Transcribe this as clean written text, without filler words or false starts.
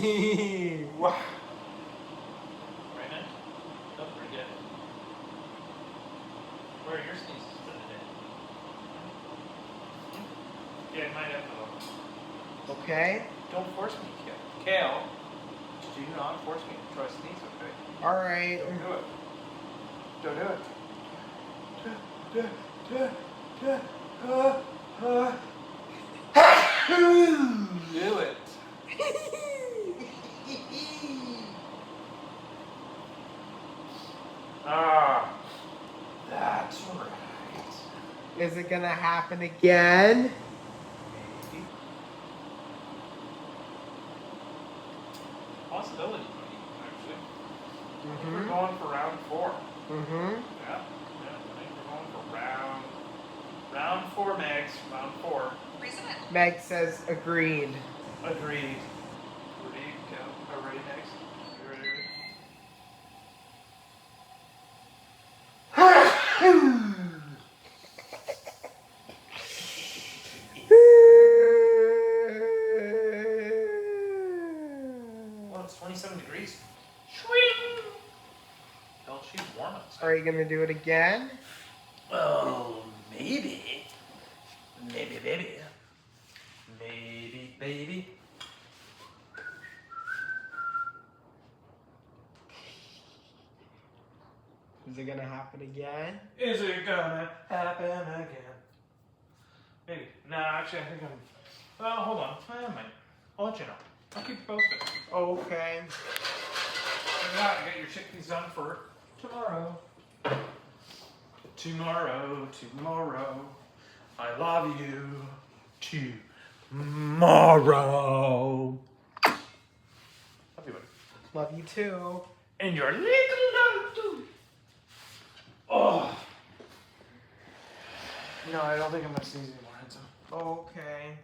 Wow. Right, man? That was pretty good. Where are your sneezes for today? Yeah, it might have to. Okay. Don't force me, Kale. Kale, do not force me to try to sneeze, okay? All right. Don't do it. Don't do it. Do it. Ah, that's right. Is it gonna happen again? Maybe. Possibility, actually. I think we're going for round 4. Mm-hmm. Yeah, I think we're going for round 4, Megs. Round 4. Meg says agreed. Agreed. Ready, go. Ready, Megs? You ready? Well, it's 27 degrees. Swing! Hell, she's warm outside. Are you gonna do it again? Well, maybe. Maybe, baby. Maybe, baby. Is it gonna happen again? Is it gonna happen again? Maybe. Nah, actually, I think I'm. Well, hold on. I might. I'll let you know. I'll keep you posted. Okay. I got your chickpeas done for tomorrow. Tomorrow. I love you. Tomorrow. Love you, buddy. Love you too. And your little love too. Oh. No, I don't think I'm gonna sneeze anymore, handsome. Okay.